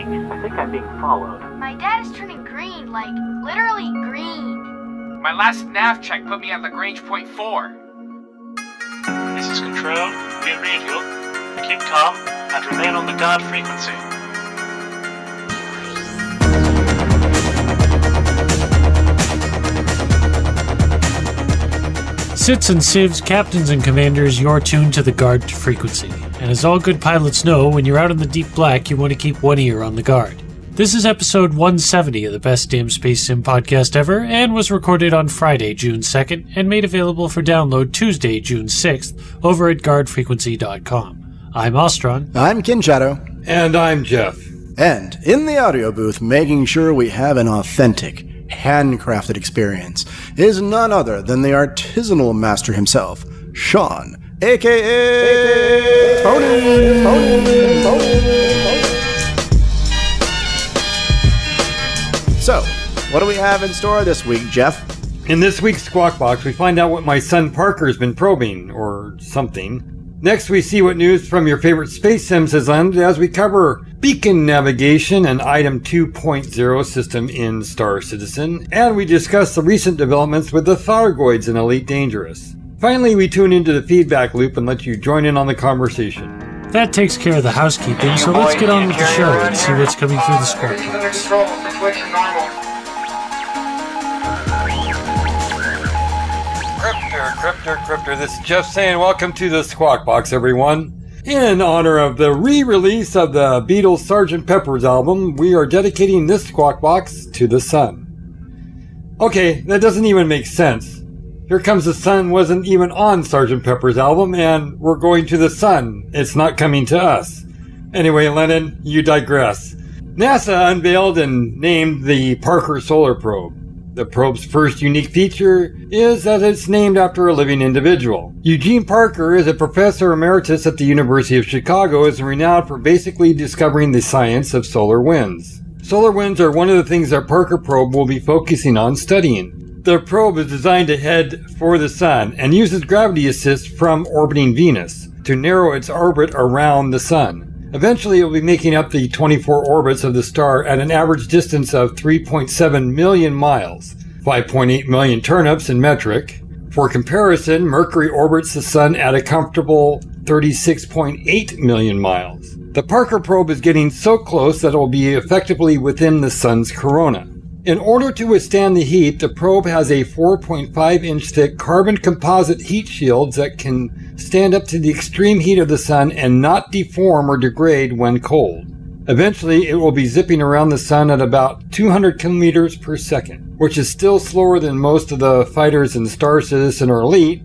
thing. I think I'm being followed. My dad is turning green, like, literally green. My last nav check put me at Lagrange point 4. This is Control. We read you. Keep calm and remain on the guard frequency. Sits and sieves, captains and commanders, you're tuned to the guard frequency. And as all good pilots know, when you're out in the deep black, you want to keep one ear on the guard. This is episode 170 of the Best Damn Space Sim podcast ever, and was recorded on Friday, June 2nd, and made available for download Tuesday, June 6th, over at guardfrequency.com. I'm Ostron. I'm Kinchato. And I'm Jeff. And in the audio booth, making sure we have an authentic, handcrafted experience, is none other than the artisanal master himself, Sean, a.k.a. Tony. So, what do we have in store this week, Jeff? In this week's Squawk Box, we find out what my son Parker's been probing, or something. Next, we see what news from your favorite space sims has landed as we cover beacon navigation and Item 2.0 system in Star Citizen, and we discuss the recent developments with the Thargoids in Elite Dangerous. Finally, we tune into the feedback loop and let you join in on the conversation. That takes care of the housekeeping, so let's get on with the show and see what's coming through the Squawk Box. Cryptor, this is Jeff saying welcome to the Squawk Box, everyone. In honor of the re-release of the Beatles' Sgt. Pepper's album, we are dedicating this Squawk Box to the sun. Okay, that doesn't even make sense. Here Comes the Sun wasn't even on Sgt. Pepper's album, and we're going to the sun. It's not coming to us. Anyway, Lennon, you digress. NASA unveiled and named the Parker Solar Probe. The probe's first unique feature is that it's named after a living individual. Eugene Parker is a professor emeritus at the University of Chicago and is renowned for basically discovering the science of solar winds. Solar winds are one of the things that Parker probe will be focusing on studying. The probe is designed to head for the sun and uses gravity assist from orbiting Venus to narrow its orbit around the sun. Eventually, it will be making up the 24 orbits of the star at an average distance of 3.7 million miles, 5.8 million turnips in metric. For comparison, Mercury orbits the sun at a comfortable 36.8 million miles. The Parker probe is getting so close that it will be effectively within the sun's corona. In order to withstand the heat, the probe has a 4.5-inch thick carbon composite heat shield that can stand up to the extreme heat of the sun and not deform or degrade when cold. Eventually, it will be zipping around the sun at about 200 kilometers per second, which is still slower than most of the fighters in Star Citizen or Elite,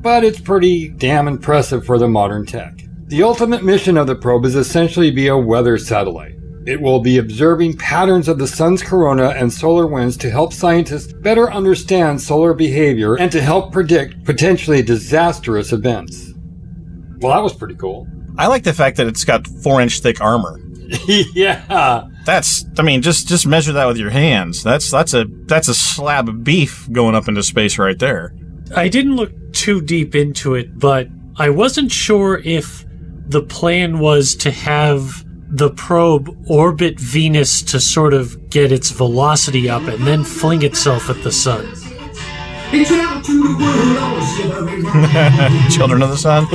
but it's pretty damn impressive for the modern tech. The ultimate mission of the probe is essentially to be a weather satellite. It will be observing patterns of the sun's corona and solar winds to help scientists better understand solar behavior and to help predict potentially disastrous events. Well, that was pretty cool. I like the fact that it's got 4-inch thick armor. Yeah. Just measure that with your hands. That's a slab of beef going up into space right there. I didn't look too deep into it, but I wasn't sure if the plan was to have the probe orbit Venus to sort of get its velocity up and then fling itself at the sun. Children of the Sun?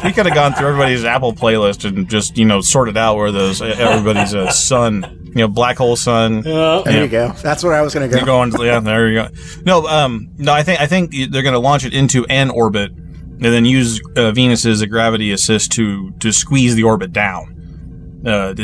We could have gone through everybody's Apple playlist and just, sorted out where everybody's sun, black hole sun. There you go. That's where I was going to go. You're going, yeah, there you go. No, I think they're going to launch it into an orbit and then use Venus as a gravity assist to squeeze the orbit down.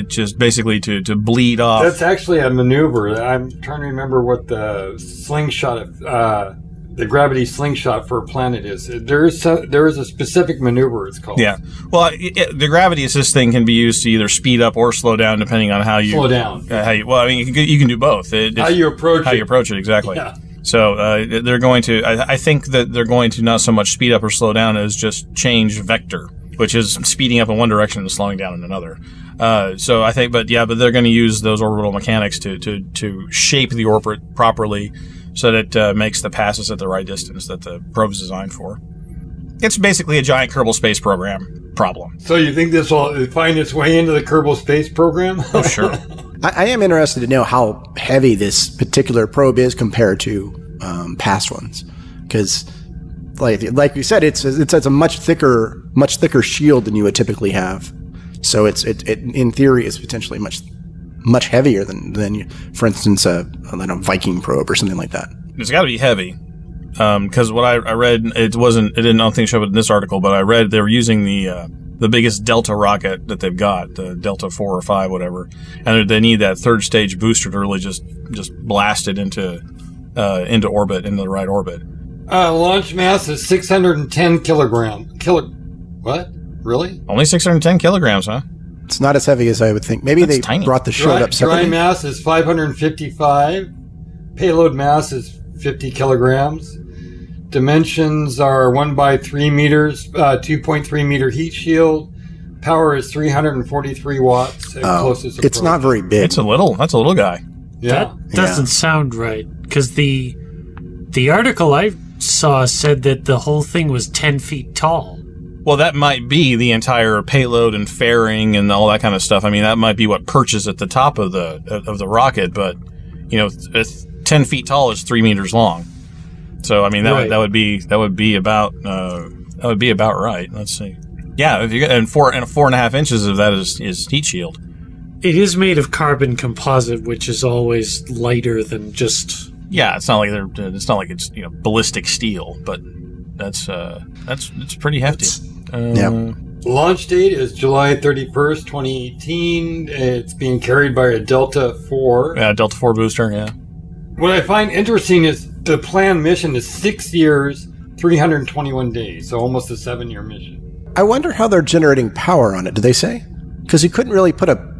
Just basically to bleed off. That's actually a maneuver. I'm trying to remember what the slingshot, the gravity slingshot for a planet is. There is a specific maneuver it's called. Yeah. Well, the gravity assist thing can be used to either speed up or slow down depending on how you slow down. You can do both. How you approach it, exactly. Yeah. So they're going to. I think that they're going to not so much speed up or slow down as just change vector, which is speeding up in one direction and slowing down in another. So I think, but they're going to use those orbital mechanics to shape the orbit properly so that it makes the passes at the right distance that the probe is designed for. It's basically a giant Kerbal Space Program. problem. So you think this will find its way into the Kerbal Space Program? Oh, sure. I am interested to know how heavy this particular probe is compared to past ones, because, like we said, it's a much thicker shield than you would typically have. So it in theory is potentially much heavier than for instance a Viking probe or something like that. It's got to be heavy, because what I read, I don't think it showed it in this article, but I read they were using the biggest Delta rocket that they've got, the Delta 4 or 5, whatever, and they need that third stage booster to really just blast it into orbit, into the right orbit. Launch mass is 610 kilogram. What? Really? Only 610 kilograms, huh? It's not as heavy as I would think. Maybe That's they tiny. brought the shield up separately. Dry mass is 555. Payload mass is 50 kilograms. Dimensions are 1 by 3 meters, 2.3 meter heat shield. Power is 343 watts. At closest it's approach. not very big. That's a little guy. Yeah. That doesn't sound right, because the article I saw said that the whole thing was 10 feet tall. Well, that might be the entire payload and fairing and all that kind of stuff. I mean, that might be what perches at the top of the rocket, but 10 feet tall is 3 meters long. So I mean, that would be about right. Let's see. Yeah, if you get and 4.5 inches of that is heat shield. It is made of carbon composite, which is always lighter than just. Yeah, it's not like it's ballistic steel, but it's pretty hefty. Yeah. Launch date is July 31st, 2018. It's being carried by a Delta 4. Yeah, Delta 4 booster. Yeah. What I find interesting is the planned mission is 6 years, 321 days, so almost a 7-year mission. I wonder how they're generating power on it. Did they say? Because you couldn't really put a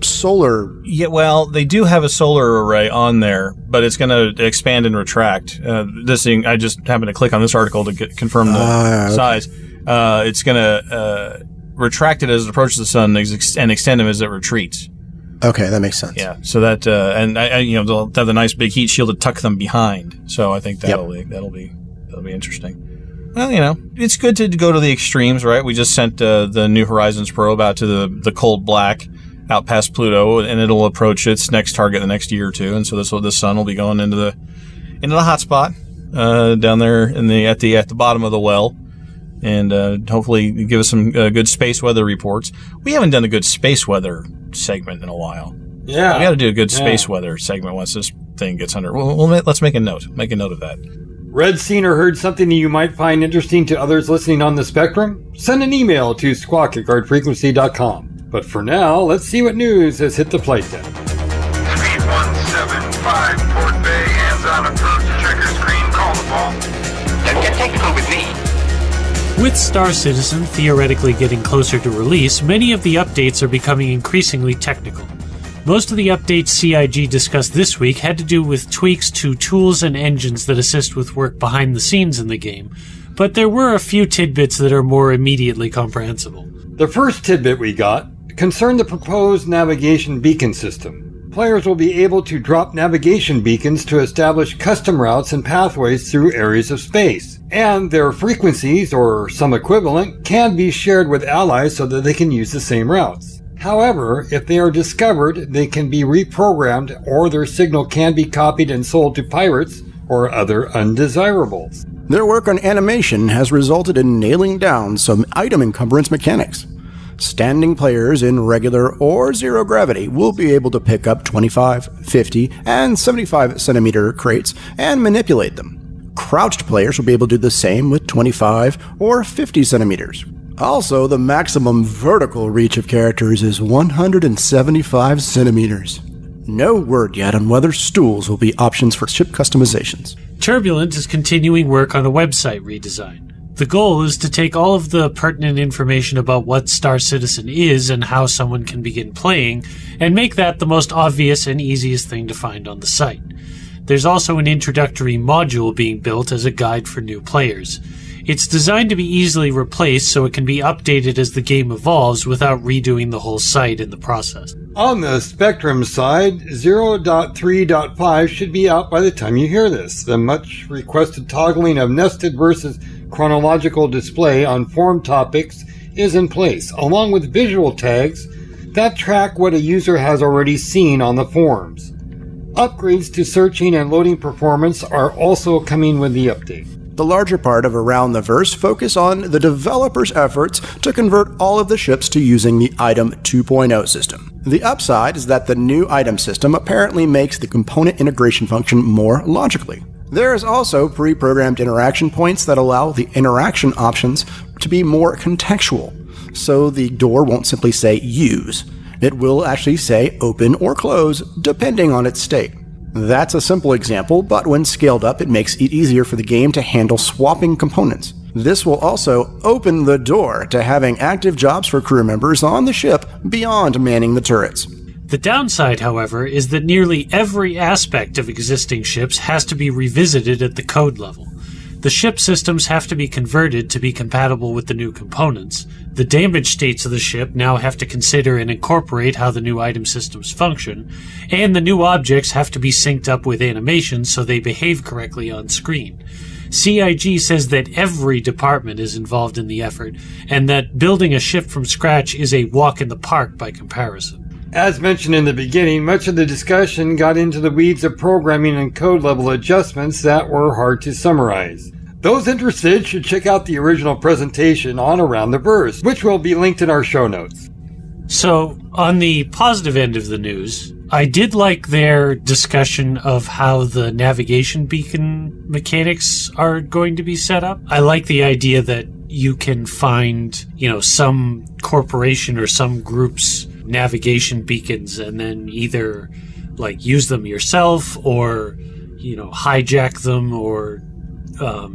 solar. Yeah, well, they do have a solar array on there, but it's going to expand and retract. This thing, I just happened to click on this article to confirm the size. It's going to retract it as it approaches the sun and extend them as it retreats. Okay, that makes sense. Yeah, so that and they'll have the nice big heat shield to tuck them behind. So I think that'll be interesting. Well, it's good to go to the extremes, right? We just sent the New Horizons probe out to the cold black, out past Pluto, and it'll approach its next target the next year or two. And so the sun will be going into the hot spot down there at the bottom of the well, and hopefully give us some good space weather reports. We haven't done a good space weather segment in a while. Yeah, we got to do a good space weather segment once this thing gets under. Let's make a note. Make a note of that. Read, seen, or heard something that you might find interesting to others listening on the spectrum? Send an email to squawk@guardfrequency.com. But for now, let's see what news has hit the flight deck. Speed 175, Port Bay, hands on approach, checker screen, call the ball. Don't get technical with me. With Star Citizen theoretically getting closer to release, many of the updates are becoming increasingly technical. Most of the updates CIG discussed this week had to do with tweaks to tools and engines that assist with work behind the scenes in the game, but there were a few tidbits that are more immediately comprehensible. The first tidbit we got concerned the proposed navigation beacon system. Players will be able to drop navigation beacons to establish custom routes and pathways through areas of space, and their frequencies, or some equivalent, can be shared with allies so that they can use the same routes. However, if they are discovered, they can be reprogrammed, or their signal can be copied and sold to pirates or other undesirables. Their work on animation has resulted in nailing down some item encumbrance mechanics. Standing players in regular or zero gravity will be able to pick up 25, 50, and 75 centimeter crates and manipulate them. Crouched players will be able to do the same with 25 or 50 centimeters. Also, the maximum vertical reach of characters is 175 centimeters. No word yet on whether stools will be options for ship customizations. Turbulent is continuing work on a website redesign. The goal is to take all of the pertinent information about what Star Citizen is and how someone can begin playing, and make that the most obvious and easiest thing to find on the site. There's also an introductory module being built as a guide for new players. It's designed to be easily replaced so it can be updated as the game evolves without redoing the whole site in the process. On the Spectrum side, 0.3.5 should be out by the time you hear this. The much requested toggling of nested versus chronological display on forum topics is in place, along with visual tags that track what a user has already seen on the forums. Upgrades to searching and loading performance are also coming with the update. The larger part of Around the Verse focus on the developers' efforts to convert all of the ships to using the Item 2.0 system. The upside is that the new item system apparently makes the component integration function more logically. There is also pre-programmed interaction points that allow the interaction options to be more contextual, so the door won't simply say use. It will actually say open or close, depending on its state. That's a simple example, but when scaled up, it makes it easier for the game to handle swapping components. This will also open the door to having active jobs for crew members on the ship beyond manning the turrets. The downside, however, is that nearly every aspect of existing ships has to be revisited at the code level. The ship systems have to be converted to be compatible with the new components. The damaged states of the ship now have to consider and incorporate how the new item systems function, and the new objects have to be synced up with animations so they behave correctly on screen. CIG says that every department is involved in the effort, and that building a ship from scratch is a walk in the park by comparison. As mentioned in the beginning, much of the discussion got into the weeds of programming and code level adjustments that were hard to summarize. Those interested should check out the original presentation on Around the Verse, which will be linked in our show notes. So, on the positive end of the news, I did like their discussion of how the navigation beacon mechanics are going to be set up. I like the idea that you can find, some corporation or some group's navigation beacons and then either, use them yourself or, hijack them or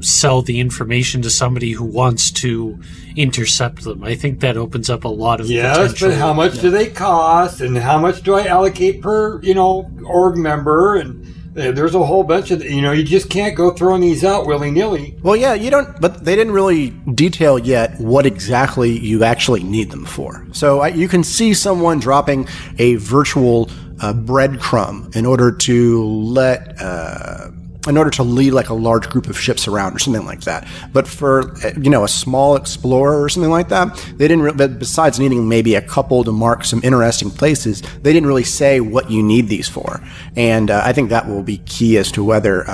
sell the information to somebody who wants to intercept them. I think that opens up a lot of potential. Yes, but how much do they cost, and how much do I allocate per, org member, and there's a whole bunch of, you just can't go throwing these out willy-nilly. Well, yeah, but they didn't really detail yet what exactly you actually need them for. So you can see someone dropping a virtual breadcrumb in order to lead like a large group of ships around or something like that. But for, a small explorer or something like that, they didn't, but besides needing maybe a couple to mark some interesting places, they didn't really say what you need these for. And I think that will be key as to whether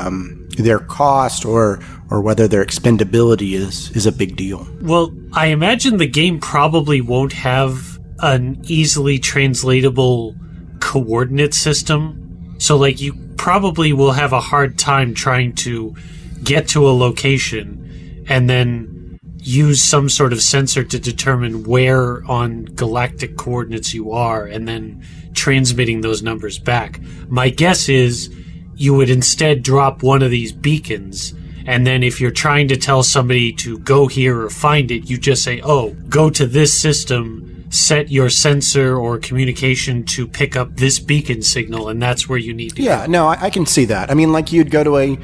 their cost or whether their expendability is a big deal. Well, I imagine the game probably won't have an easily translatable coordinate system. So, you probably will have a hard time trying to get to a location and then use some sort of sensor to determine where on galactic coordinates you are and then transmitting those numbers back. My guess is you would instead drop one of these beacons, and then if you're trying to tell somebody to go here or find it, you just say, go to this system, set your sensor or communication to pick up this beacon signal, and that's where you need to go. No, I can see that. I mean, you'd go to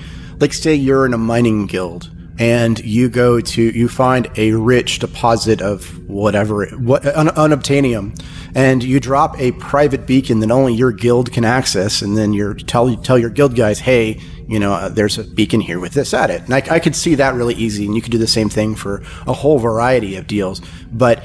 say you're in a mining guild, and you find a rich deposit of unobtainium, and you drop a private beacon that only your guild can access, and then you tell your guild guys, hey, there's a beacon here with this at it. And I could see that really easy, and you could do the same thing for a whole variety of deals. But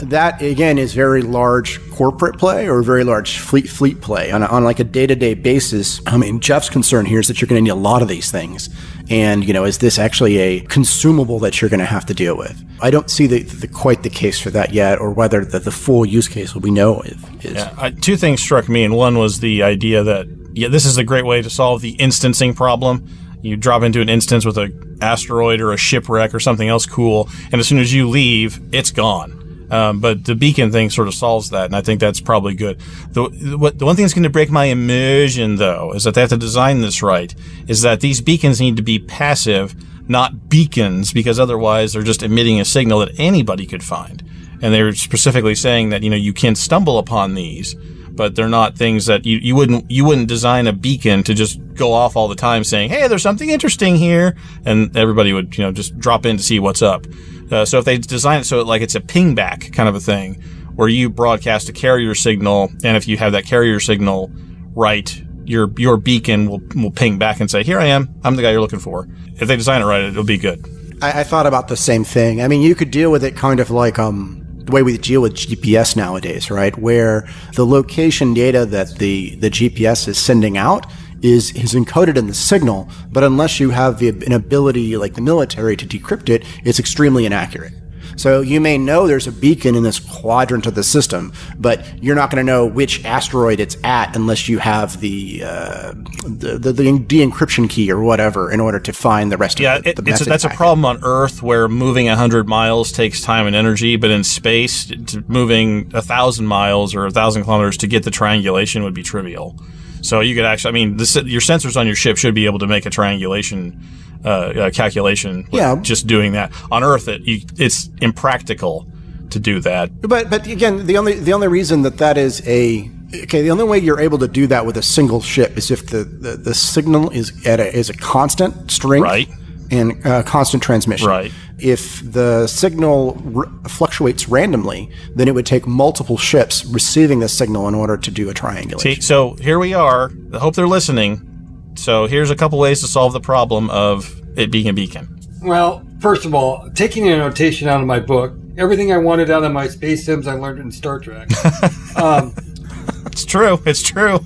that, again, is very large corporate play or very large fleet play on a day-to-day basis. I mean, Jeff's concern here is that you're going to need a lot of these things. And, is this actually a consumable that you're going to have to deal with? I don't see quite the case for that yet, or whether the full use case will be is. Yeah, two things struck me, and one was the idea that, this is a great way to solve the instancing problem. You drop into an instance with an asteroid or a shipwreck or something else cool, and as soon as you leave, it's gone. But the beacon thing sort of solves that, and I think that's probably good. The one thing that's going to break my immersion, though, is that they have to design this right, is that these beacons need to be passive, not beacons, because otherwise they're just emitting a signal that anybody could find. And they're specifically saying that, you can stumble upon these, but they're not things that you wouldn't design a beacon to just go off all the time saying, hey, there's something interesting here, and everybody would, just drop in to see what's up. So if they design it so it's a ping back kind of a thing, where you broadcast a carrier signal, and if you have that carrier signal right, your beacon will ping back and say, here I am, I'm the guy you're looking for. If they design it right, it'll be good. I thought about the same thing. I mean, you could deal with it kind of like the way we deal with GPS nowadays, right? Where the location data that the GPS is sending out is encoded in the signal, but unless you have an ability like the military to decrypt it, it's extremely inaccurate. So you may know there's a beacon in this quadrant of the system, but you're not going to know which asteroid it's at unless you have the de-encryption key or whatever in order to find the rest of the message. That's a problem on Earth where moving 100 miles takes time and energy, but in space, moving 1,000 miles or 1,000 kilometers to get the triangulation would be trivial. So you could actually, I mean, your sensors on your ship should be able to make a triangulation calculation with just doing that. On Earth, it's impractical to do that. But again, the only reason that is the only way you're able to do that with a single ship is if the signal is a constant strength, right, and constant transmission. Right. If the signal fluctuates randomly, then it would take multiple ships receiving the signal in order to do a triangulation. See, so here we are. I hope they're listening. So here's a couple ways to solve the problem of it being a beacon. Well, first of all, taking a notation out of my book, everything I wanted out of my space sims, I learned in Star Trek. It's true. It's true.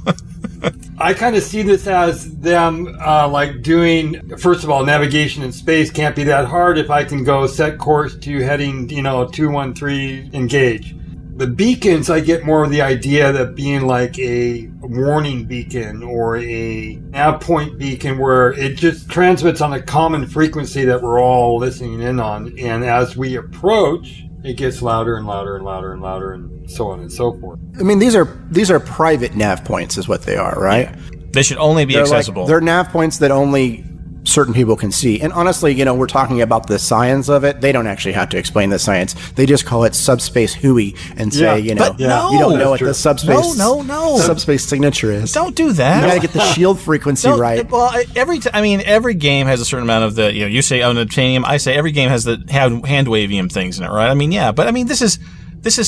I kind of see this as them like doing, first of all, navigation in space can't be that hard if I can go set course to heading, 213, engage. The beacons, I get more of the idea that being like a warning beacon or a nav point beacon where it just transmits on a common frequency that we're all listening in on. And as we approach, it gets louder and louder and louder and louder and so on and so forth. I mean, these are private nav points is what they are, right? Yeah. They should only be accessible. They're nav points that only certain people can see. And honestly, we're talking about the science of it. They don't actually have to explain the science. They just call it subspace HUI and say, you don't know what the subspace subspace signature is. Don't do that. You got to get the shield frequency right. Well, every game has a certain amount of the, you say unobtainium, I say every game has the hand-wavium things in it, right? I mean, yeah, but I mean, this is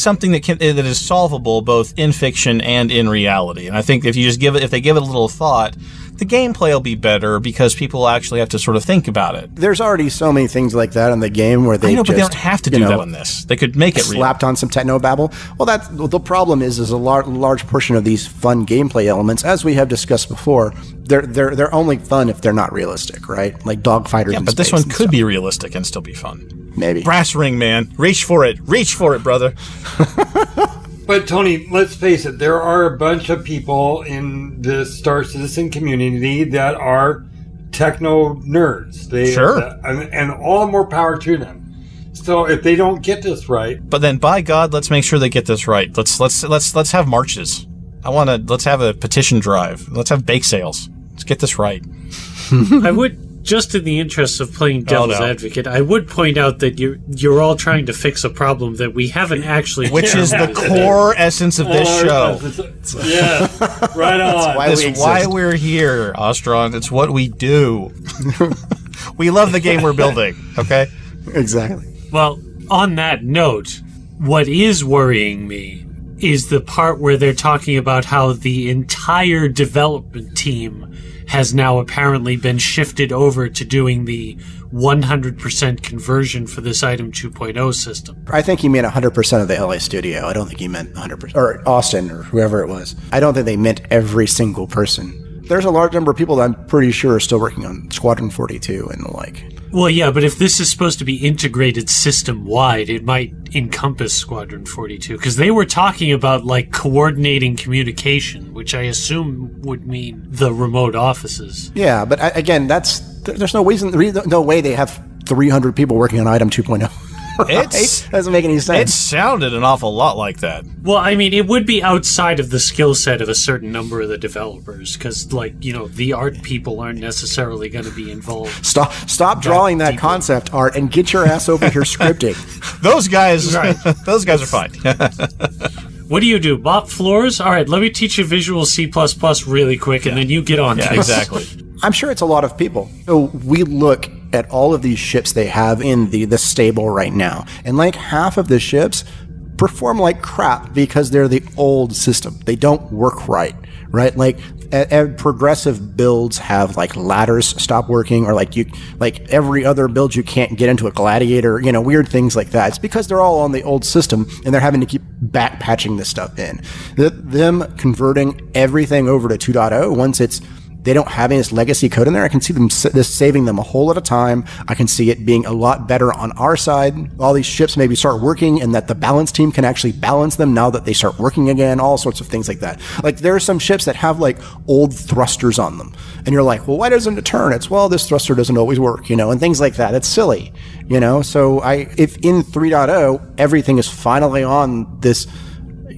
something that is solvable both in fiction and in reality. And I think if they give it a little thought, the gameplay will be better because people actually have to sort of think about it. There's already so many things like that in the game where they but they don't have to do that on this. They could make it slapped on some technobabble. Well, the problem is a large portion of these fun gameplay elements, as we have discussed before, they're only fun if they're not realistic, right? Like dogfighters. Yeah, but this one could be realistic and still be fun. Maybe. Brass ring, man. Reach for it, brother. But Tony, let's face it, there are a bunch of people in the Star Citizen community that are techno nerds. And all the more power to them. So if they don't get this right, but then by God, let's make sure they get this right. Let's have marches. Let's have a petition drive. Let's have bake sales. Let's get this right. I would. Just in the interest of playing devil's advocate, I would point out that you're all trying to fix a problem that we haven't actually, which is the core essence of this show. Yeah, right on. That's why we're here, Ostron. It's what we do. We love the game we're building. Okay, exactly. Well, on that note, what is worrying me is the part where they're talking about how the entire development team has now apparently been shifted over to doing the 100% conversion for this Item 2.0 system. I think he meant 100% of the LA studio. I don't think he meant 100%. Or Austin, or whoever it was. I don't think they meant every single person. There's a large number of people that I'm pretty sure are still working on Squadron 42 and the like. Well, yeah, but if this is supposed to be integrated system-wide, it might encompass Squadron 42, because they were talking about, coordinating communication, which I assume would mean the remote offices. Yeah, but again, there's no way they have 300 people working on Item 2.0. Right? It doesn't make any sense. It sounded an awful lot like that. Well, I mean, it would be outside of the skill set of a certain number of the developers, because, the art people aren't necessarily going to be involved. Stop drawing that concept art and get your ass over here scripting. Those guys are fine. What do you do? Mop floors? All right, let me teach you Visual C++ really quick, and then you get on. Yeah, exactly. I'm sure it's a lot of people. So we look at all of these ships they have in the stable right now, and half of the ships perform like crap because they're the old system. They don't work right? progressive builds have like ladders stop working, or like every other build you can't get into a gladiator, weird things like that. It's because they're all on the old system and they're having to keep back patching this stuff in. Them converting everything over to 2.0 once they don't have any of this legacy code in there. I can see this saving them a whole lot of time. I can see it being a lot better on our side. All these ships maybe start working, and that the balance team can actually balance them now that they start working again. All sorts of things like that. Like there are some ships that have like old thrusters on them, and you're like, well, why doesn't it turn? It's, well, this thruster doesn't always work, and things like that. It's silly, So if in 3.0 everything is finally on this,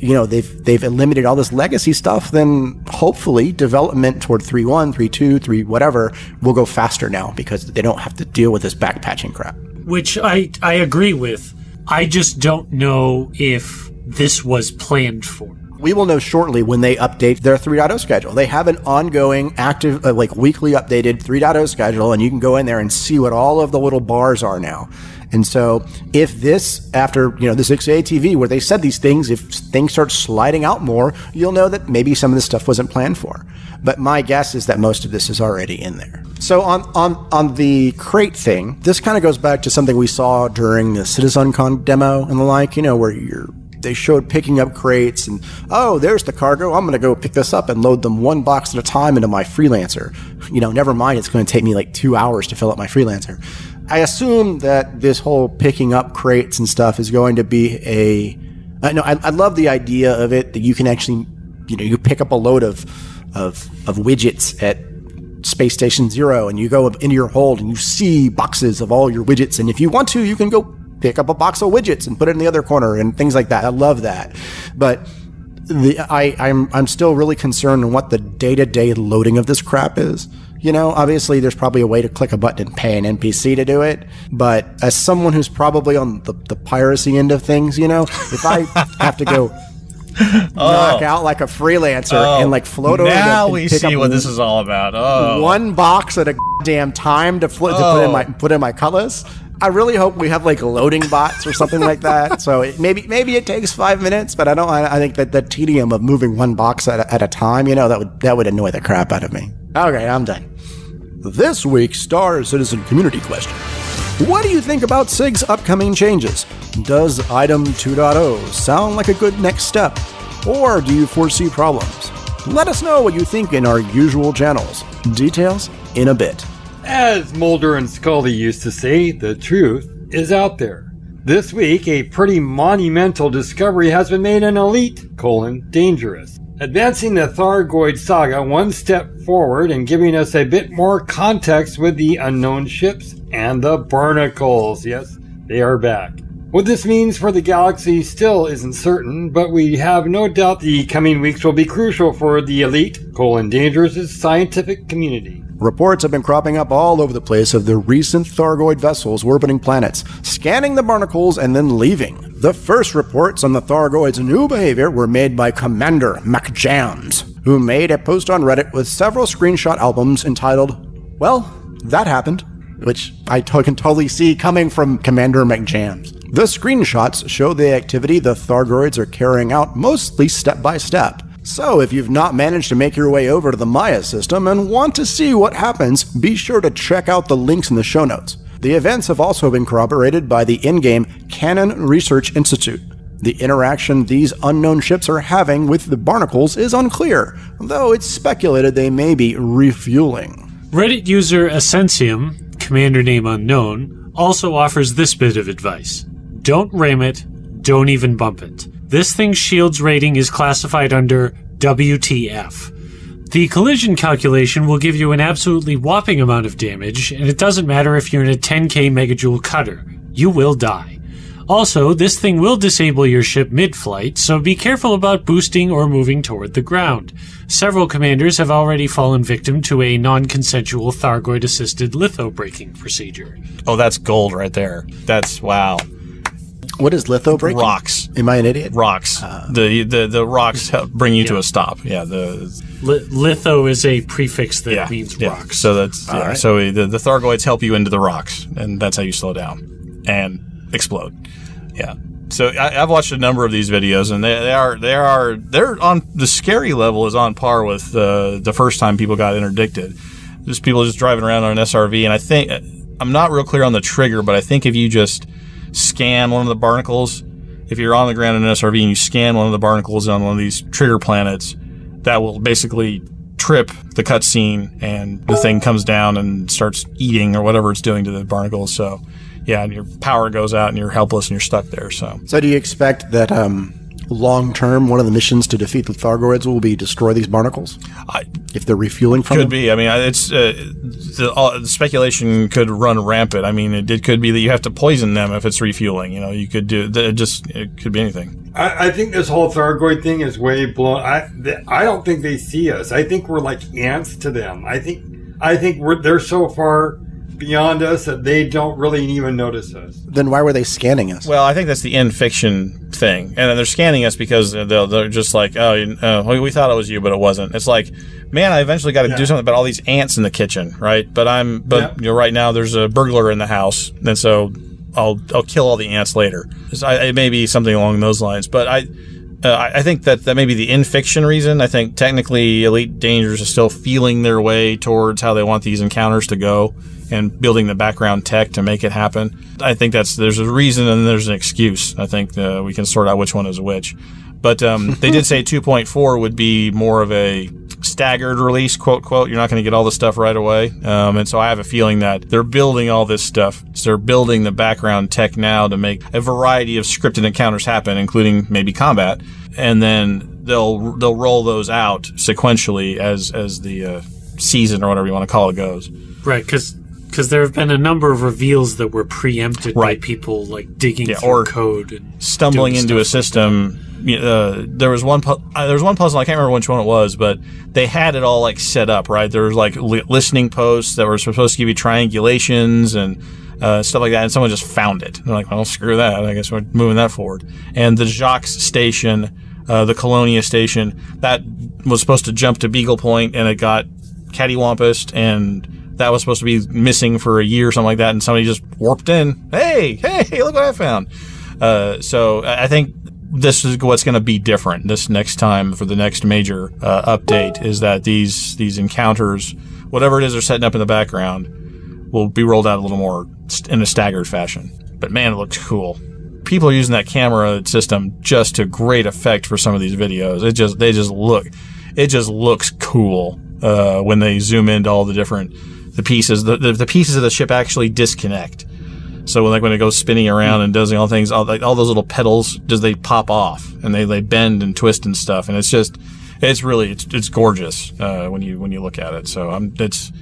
they've eliminated all this legacy stuff, then hopefully development toward 3.1, 3.2, 3 whatever will go faster now because they don't have to deal with this backpatching crap. Which I agree with. I just don't know if this was planned for. We will know shortly when they update their 3.0 schedule. They have an ongoing, active, weekly updated 3.0 schedule, and you can go in there and see what all of the little bars are now. And so if this, after, this XATV where they said these things, if things start sliding out more, you'll know that maybe some of this stuff wasn't planned for. But my guess is that most of this is already in there. So on the crate thing, this kind of goes back to something we saw during the CitizenCon demo and the like, where they showed picking up crates and, oh, there's the cargo. I'm going to go pick this up and load them one box at a time into my freelancer. Never mind, it's going to take me like 2 hours to fill up my freelancer. I assume that this whole picking up crates and stuff is going to be I love the idea of it, that you can actually, you pick up a load of widgets at Space Station Zero, and you go into your hold and you see boxes of all your widgets. And if you want to, you can go pick up a box of widgets and put it in the other corner and things like that. I love that. But I'm still really concerned on what the day-to-day loading of this crap is. Obviously there's probably a way to click a button and pay an NPC to do it. But as someone who's probably on the piracy end of things, if I have to go knock out like a freelancer and float over now and we pick see up what this is all about. One box at a damn time to put in my cutlass. I really hope we have loading bots or something like that. So maybe it takes 5 minutes, but I think that the tedium of moving one box at a time, that would annoy the crap out of me. Okay, I'm done. This week's Star Citizen community question. What do you think about SIG's upcoming changes? Does Item 2.0 sound like a good next step? Or do you foresee problems? Let us know what you think in our usual channels. Details in a bit. As Mulder and Scully used to say, the truth is out there. This week, a pretty monumental discovery has been made in Elite: Dangerous, advancing the Thargoid saga one step forward and giving us a bit more context with the unknown ships and the barnacles. Yes, they are back. What this means for the galaxy still isn't certain, but we have no doubt the coming weeks will be crucial for the Elite: Dangerous' scientific community. Reports have been cropping up all over the place of the recent Thargoid vessels orbiting planets, scanning the barnacles and then leaving. The first reports on the Thargoids' new behavior were made by Commander McJams, who made a post on Reddit with several screenshot albums entitled, "Well, that happened," which I can totally see coming from Commander McJams. The screenshots show the activity the Thargoids are carrying out mostly step by step. So if you've not managed to make your way over to the Maya system and want to see what happens, be sure to check out the links in the show notes. The events have also been corroborated by the in-game Cannon Research Institute. The interaction these unknown ships are having with the barnacles is unclear, though it's speculated they may be refueling. Reddit user Ascensium, commander name unknown, also offers this bit of advice. Don't ram it, don't even bump it. This thing's shield's rating is classified under WTF. The collision calculation will give you an absolutely whopping amount of damage, and it doesn't matter if you're in a 10k megajoule cutter. You will die. Also, this thing will disable your ship mid-flight, so be careful about boosting or moving toward the ground. Several commanders have already fallen victim to a non-consensual Thargoid-assisted litho-breaking procedure. Oh, that's gold right there. That's wow. What is litho breaking? Rocks. Am I an idiot? Rocks. The rocks help bring you to a stop. Yeah. Litho is a prefix that means rocks. So that's right. So the Thargoids help you into the rocks, and that's how you slow down and explode. Yeah. So I've watched a number of these videos, and they're on the scary level is on par with the first time people got interdicted. Just people just driving around on an SRV, and I think I'm not real clear on the trigger, but I think if you just scan one of the barnacles, if you're on the ground in an SRV and you scan one of the barnacles on one of these trigger planets, that will basically trip the cutscene, and the thing comes down and starts eating or whatever it's doing to the barnacles. So, yeah, and your power goes out and you're helpless and you're stuck there. So do you expect that long term, one of the missions to defeat the Thargoids will be destroy these barnacles? If they're refueling from them? Could be. I mean, it's the speculation could run rampant. I mean, it could be that you have to poison them if it's refueling. You know, you could do it could be anything. I think this whole Thargoid thing is way blown. I don't think they see us. I think we're like ants to them. I think they're so far beyond us that they don't really even notice us. Then why were they scanning us? Well, I think that's the in-fiction thing. And then they're scanning us because they're just like, we thought it was you, but it wasn't. It's like, man, I eventually got to do something about all these ants in the kitchen, right? But right now there's a burglar in the house, and so I'll kill all the ants later. It may be something along those lines, but I think that may be the in-fiction reason. I think technically Elite Dangerous is still feeling their way towards how they want these encounters to go and building the background tech to make it happen. I think there's a reason and there's an excuse. I think we can sort out which one is which. But they did say 2.4 would be more of a staggered release, quote, quote. You're not going to get all the stuff right away. And so I have a feeling that they're building all this stuff. So they're building the background tech now to make a variety of scripted encounters happen, including maybe combat. And then they'll roll those out sequentially as the season or whatever you want to call it goes. Right, because there have been a number of reveals that were preempted by people like digging through code and stumbling into a system. There was one puzzle. I can't remember which one it was, but they had it all like set up. Right, there was like listening posts that were supposed to give you triangulations and stuff like that, and someone just found it. They're like, well, screw that. I guess we're moving that forward. And the Jacques station, the Colonia station, that was supposed to jump to Beagle Point, and it got cattywampused, and that was supposed to be missing for a year or something like that, and somebody just warped in. Hey, look what I found. So I think this is what's going to be different this next time for the next major update, is that these encounters, whatever it is they're setting up in the background, will be rolled out a little more in a staggered fashion. But man, it looks cool. People are using that camera system just to great effect for some of these videos. It just looks cool when they zoom into all the pieces. The pieces of the ship actually disconnect. So when it goes spinning around and does all things, all those little pedals, they pop off and they bend and twist and stuff. And it's gorgeous when you look at it. So it's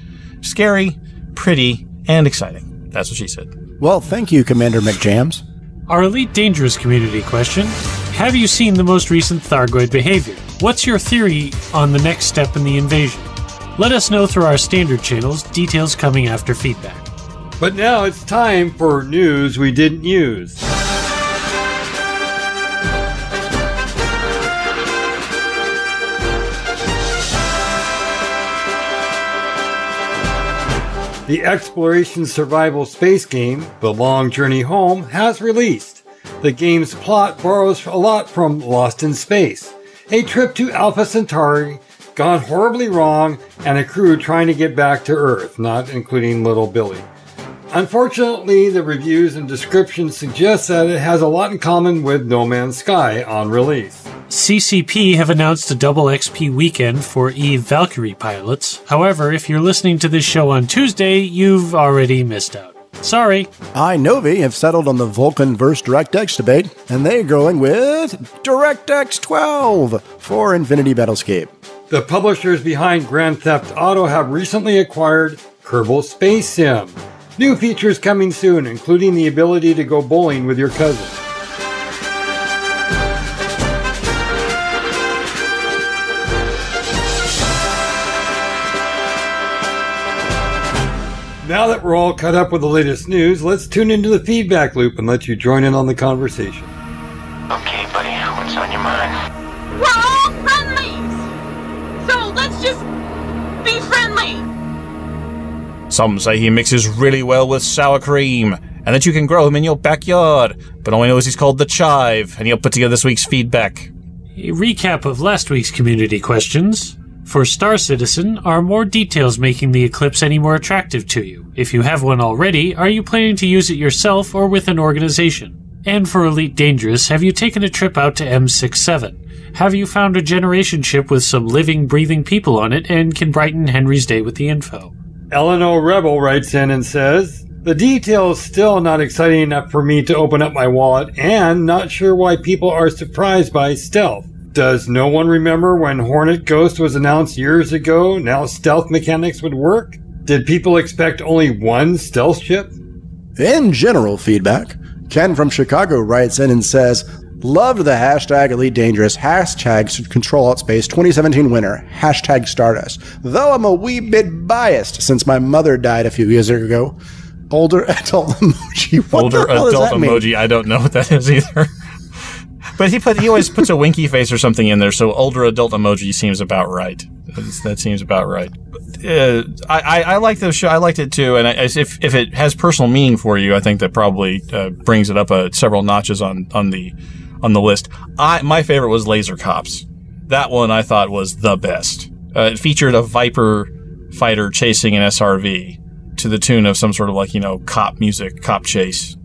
scary, pretty, and exciting. That's what she said. Well, thank you, Commander McJams. Our Elite Dangerous community question: have you seen the most recent Thargoid behavior? What's your theory on the next step in the invasion? Let us know through our standard channels, details coming after feedback. But now it's time for news we didn't use. The exploration survival space game, The Long Journey Home, has released. The game's plot borrows a lot from Lost in Space, a trip to Alpha Centauri gone horribly wrong, and a crew trying to get back to Earth, not including little Billy. Unfortunately, the reviews and descriptions suggest that it has a lot in common with No Man's Sky on release. CCP have announced a double XP weekend for Eve Valkyrie pilots. However, if you're listening to this show on Tuesday, you've already missed out. Sorry. iNovi have settled on the Vulcan versus DirectX debate, and they're going with DirectX 12 for Infinity Battlescape. The publishers behind Grand Theft Auto have recently acquired Kerbal Space Sim. New features coming soon, including the ability to go bowling with your cousin. Now that we're all caught up with the latest news, let's tune into the feedback loop and let you join in on the conversation. Okay, buddy, what's on your mind? We're all friendlies! So let's just be friendly! Some say he mixes really well with sour cream, and that you can grow him in your backyard. But all I know is he's called the Chive, and he'll put together this week's feedback. A recap of last week's community questions. For Star Citizen, are more details making the Eclipse any more attractive to you? If you have one already, are you planning to use it yourself or with an organization? And for Elite Dangerous, have you taken a trip out to M67? Have you found a generation ship with some living, breathing people on it and can brighten Henry's day with the info? Eleanor Rebel writes in and says, the details still not exciting enough for me to open up my wallet, and not sure why people are surprised by stealth. Does no one remember when Hornet Ghost was announced years ago? Now stealth mechanics would work? Did people expect only one stealth ship? In general feedback, Ken from Chicago writes in and says, loved the hashtag Elite Dangerous, hashtag Control Alt Space 2017 winner, hashtag Stardust. Though I'm a wee bit biased since my mother died a few years ago. Older adult emoji. What Older the hell does adult that mean? emoji. I don't know what that is either. But he always puts a winky face or something in there, so older adult emoji seems about right. That seems about right. I like the show. I liked it too, and if it has personal meaning for you, I think that probably brings it up several notches on the list. My favorite was Laser Cops. That one I thought was the best. It featured a Viper fighter chasing an SRV to the tune of some sort of cop music, cop chase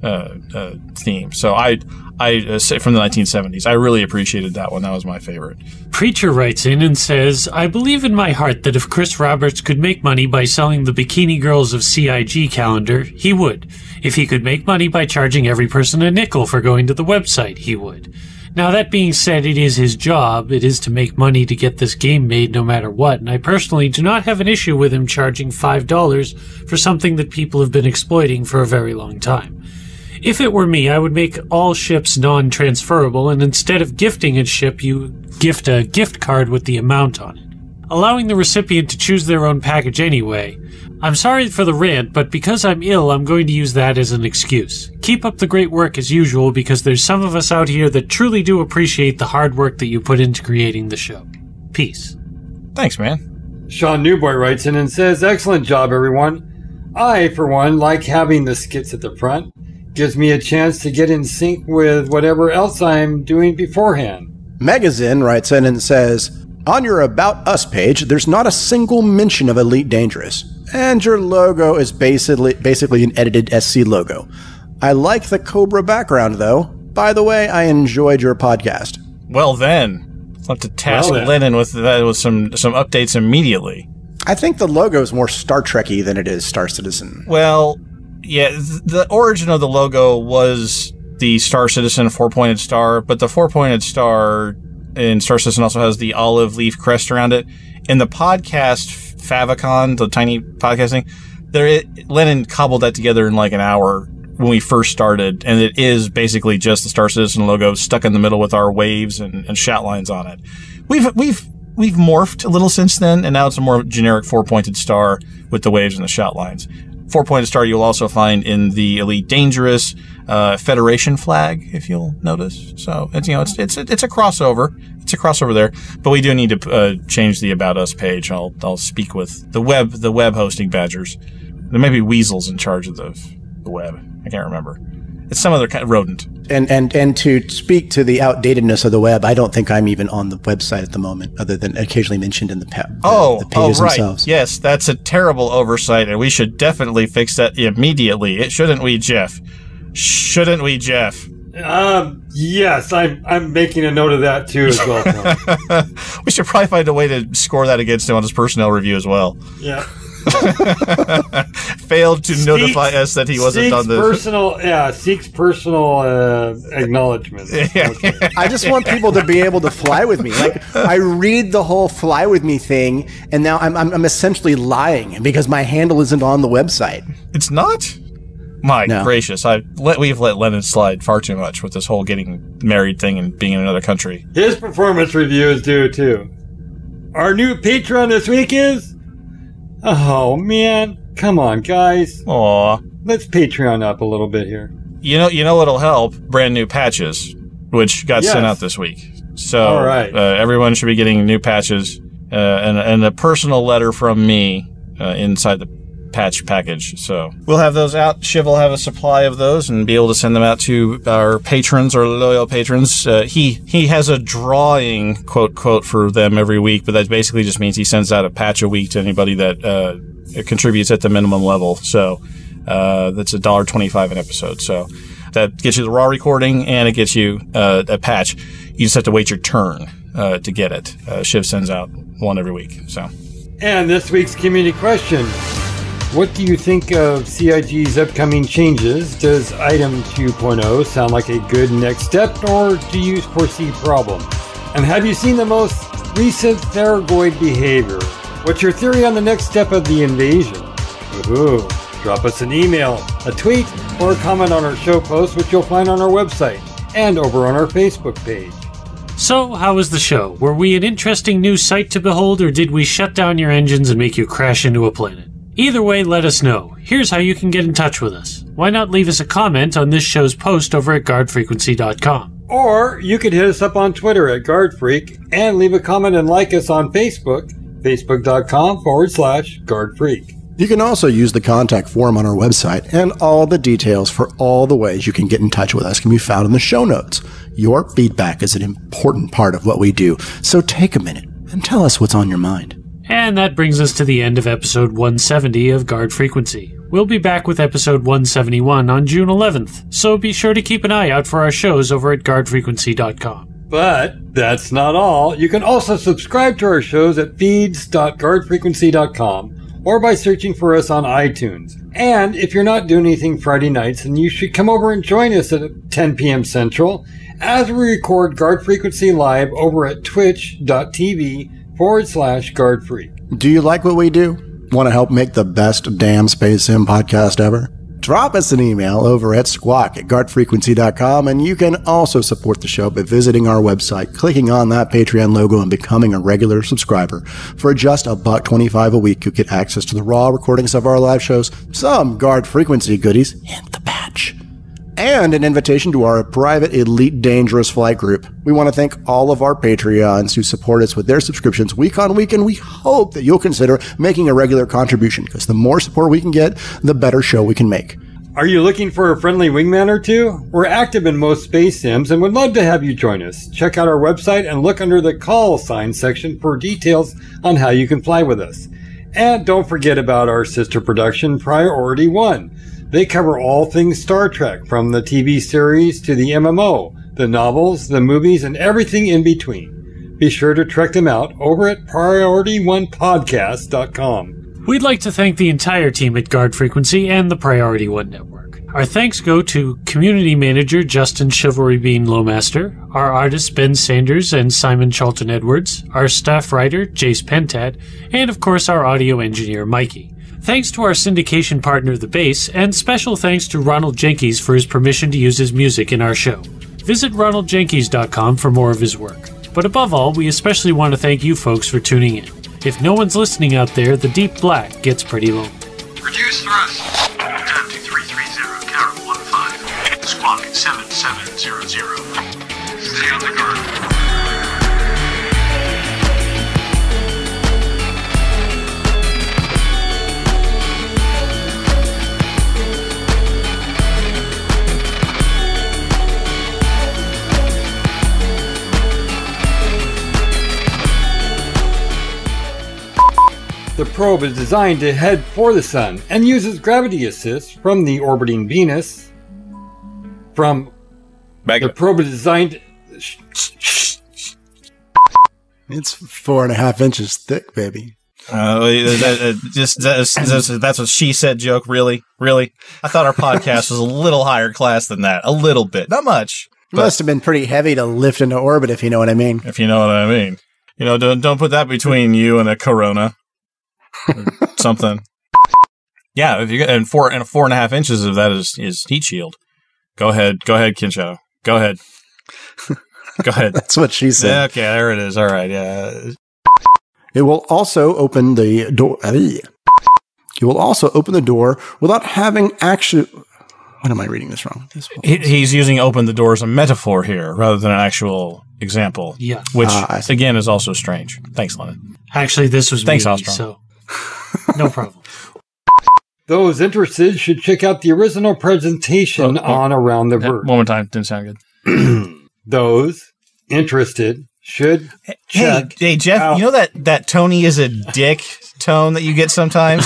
theme. So I from the 1970s. I really appreciated that one. That was my favorite. Preacher writes in and says, I believe in my heart that if Chris Roberts could make money by selling the Bikini Girls of CIG calendar, he would. If he could make money by charging every person a nickel for going to the website, he would. Now, that being said, it is his job. It is to make money to get this game made no matter what, and I personally do not have an issue with him charging $5 for something that people have been exploiting for a very long time. If it were me, I would make all ships non-transferable, and instead of gifting a ship, you gift a gift card with the amount on it, allowing the recipient to choose their own package anyway. I'm sorry for the rant, but because I'm ill, I'm going to use that as an excuse. Keep up the great work as usual, because there's some of us out here that truly do appreciate the hard work that you put into creating the show. Peace. Thanks, man. Sean Newboy writes in and says, excellent job, everyone. I, for one, like having the skits at the front. Gives me a chance to get in sync with whatever else I'm doing beforehand. Megazin writes in and says, on your About Us page, there's not a single mention of Elite Dangerous, and your logo is basically an edited SC logo. I like the Cobra background, though. By the way, I enjoyed your podcast. Well then, I'll have to task Lennon with that with some updates immediately. I think the logo is more Star Trek-y than it is Star Citizen. Well, yeah, the origin of the logo was the Star Citizen four-pointed star, but the four-pointed star in Star Citizen also has the olive leaf crest around it. In the podcast Favicon, the tiny podcasting, Lennon cobbled that together in like an hour when we first started, and it is basically just the Star Citizen logo stuck in the middle with our waves and shout lines on it. We've morphed a little since then, and now it's a more generic four-pointed star with the waves and the shout lines. Four-pointed star you'll also find in the Elite Dangerous Federation flag, if you'll notice. So it's a crossover. It's a crossover there, but we do need to change the About Us page. I'll speak with the web hosting badgers. There may be weasels in charge of the web. I can't remember. It's some other kind of rodent. And to speak to the outdatedness of the web, I don't think I'm even on the website at the moment, other than occasionally mentioned in the pages right. themselves. Yes, that's a terrible oversight, and we should definitely fix that immediately. Shouldn't we, Jeff? Yes, I'm making a note of that too as well, Tom. We should probably find a way to score that against him on his personnel review as well. Yeah. Failed to notify us that he wasn't on this. Seeks personal acknowledgement. Okay. I just want people to be able to fly with me. Like, I read the whole fly with me thing, and now I'm essentially lying because my handle isn't on the website. It's not? My gracious, we've let Lennon slide far too much with this whole getting married thing and being in another country. His performance review is due too. Our new patron this week is... Oh, man. Come on, guys. Aw. Let's Patreon up a little bit here. You know what'll help? Brand new patches, which got sent out this week. So all right. Everyone should be getting new patches and a personal letter from me inside the patch package. So we'll have those out. Shiv will have a supply of those and be able to send them out to our patrons or loyal patrons. He has a drawing, quote, for them every week, but that basically just means he sends out a patch a week to anybody that contributes at the minimum level. So that's $1.25 an episode. So that gets you the raw recording and it gets you a patch. You just have to wait your turn to get it. Shiv sends out one every week. So. And this week's community question. What do you think of CIG's upcoming changes? Does Item 2.0 sound like a good next step, or do you foresee problems? And have you seen the most recent Thargoid behavior? What's your theory on the next step of the invasion? Ooh. Drop us an email, a tweet, or a comment on our show post, which you'll find on our website and over on our Facebook page. So, how was the show? Were we an interesting new sight to behold, or did we shut down your engines and make you crash into a planet? Either way, let us know. Here's how you can get in touch with us. Why not leave us a comment on this show's post over at guardfrequency.com? Or you could hit us up on Twitter at GuardFreak and leave a comment and like us on Facebook, facebook.com/GuardFreak. You can also use the contact form on our website, and all the details for all the ways you can get in touch with us can be found in the show notes. Your feedback is an important part of what we do, so take a minute and tell us what's on your mind. And that brings us to the end of episode 170 of Guard Frequency. We'll be back with episode 171 on June 11th, so be sure to keep an eye out for our shows over at guardfrequency.com. But that's not all. You can also subscribe to our shows at feeds.guardfrequency.com or by searching for us on iTunes. And if you're not doing anything Friday nights, then you should come over and join us at 10 p.m. Central as we record Guard Frequency live over at twitch.tv/GuardFreak. Do you like what we do? Want to help make the best damn Space Sim podcast ever? Drop us an email over at squawk@guardfrequency.com, and you can also support the show by visiting our website, clicking on that Patreon logo, and becoming a regular subscriber. For just $1.25 a week, you get access to the raw recordings of our live shows, some Guard Frequency goodies, and the patch, and an invitation to our private Elite Dangerous Flight group. We want to thank all of our Patreons who support us with their subscriptions week on week, and we hope that you'll consider making a regular contribution, because the more support we can get, the better show we can make. Are you looking for a friendly wingman or two? We're active in most space sims and would love to have you join us. Check out our website and look under the call sign section for details on how you can fly with us. And don't forget about our sister production, Priority 1. They cover all things Star Trek, from the TV series to the MMO, the novels, the movies, and everything in between. Be sure to check them out over at PriorityOnePodcast.com. We'd like to thank the entire team at Guard Frequency and the Priority One Network. Our thanks go to Community Manager Justin Chivalry Bean Lowmaster, our artists Ben Sanders and Simon Charlton Edwards, our staff writer Jace Pentad, and of course our audio engineer Mikey. Thanks to our syndication partner The Base, and special thanks to Ronald Jenkins for his permission to use his music in our show. Visit ronaldjenkins.com for more of his work. But above all, we especially want to thank you folks for tuning in. If no one's listening out there, the deep black gets pretty lonely. Reduce thrust. Turn to 330, Carol 15. Squawk 7700. Stay on the guard. The probe is designed to head for the sun and uses gravity assist from the orbiting Venus. The probe is designed... It's 4.5 inches thick, baby. That's what she said joke, really? Really? I thought our podcast was a little higher class than that. A little bit. Not much. It must have been pretty heavy to lift into orbit, if you know what I mean. If you know what I mean. You know, don't put that between you and a corona. Or something. Yeah, if you get and 4.5 inches of that is heat shield. Go ahead, Kinshaw. Go ahead. Go ahead. That's what she said. Yeah, okay, there it is. All right, yeah. It will also open the door. It will also open the door without having actually. What am I reading this wrong? He's using "open the door" as a metaphor here rather than an actual example. Yeah, which again is also strange. Thanks, Lennon. Actually, this was Thanks, me, Ostrom. so no problem. Those interested should check out the original presentation on Around the Verge. One more time. Didn't sound good. Those interested should check Hey, Jeff, out. you know that Tony is a dick tone that you get sometimes?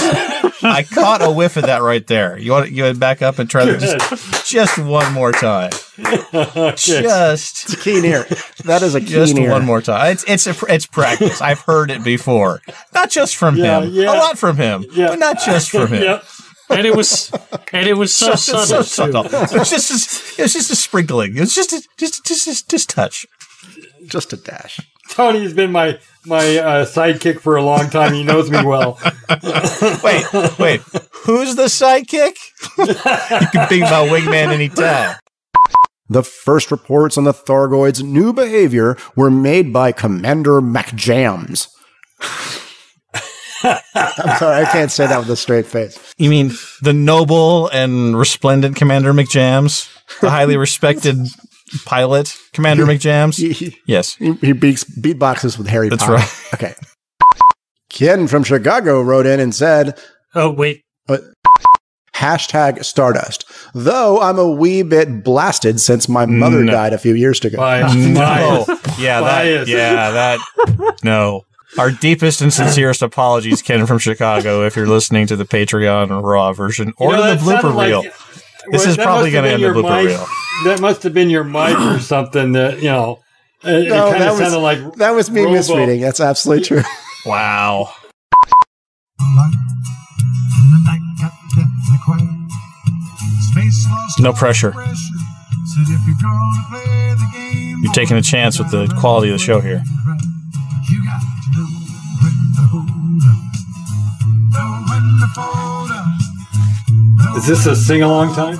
I caught a whiff of that right there. You want to back up and try that just one more time. It's a keen ear. That is a keen Just ear. one more time. It's practice. I've heard it before. Not just from him. Yeah. A lot from him. Yeah. But not just from him. Yep. And it was so subtle. So subtle. It was just a sprinkling. It was just a touch. Just a dash. Tony's been my sidekick for a long time. He knows me well. Wait. Who's the sidekick? You can be my wingman anytime. The first reports on the Thargoids' new behavior were made by Commander MacJams. I'm sorry, I can't say that with a straight face. You mean the noble and resplendent Commander McJams? The highly respected pilot, Commander McJams? Yes. He beatboxes with Harry That's Potter. right. Okay. Ken from Chicago wrote in and said, Oh, wait. hashtag Stardust. Though I'm a wee bit blasted since my mother died a few years ago. No. No. Our deepest and sincerest apologies, Ken from Chicago, if you're listening to the Patreon or Raw version or the blooper reel. This is probably going to end the blooper reel. That must have been your mic or something that, it No, kind of sounded like that was me Robo. misreading. That's absolutely true. Wow. No pressure. You're taking a chance with the quality of the show here. Is this a sing-along time?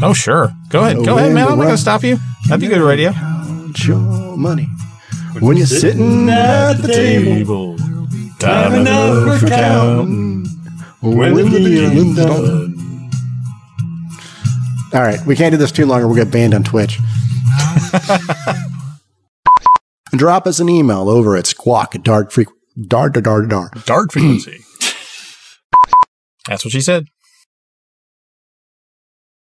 Oh, sure. Go ahead, man. I'm not going to stop you. That'd be good radio. Count your money when you're sitting at the table. Time enough for counting. When the dealing's done. All right, we can't do this too long or we'll get banned on Twitch. Drop us an email over at Squawk Dart Frequency. Dart frequency. That's what she said.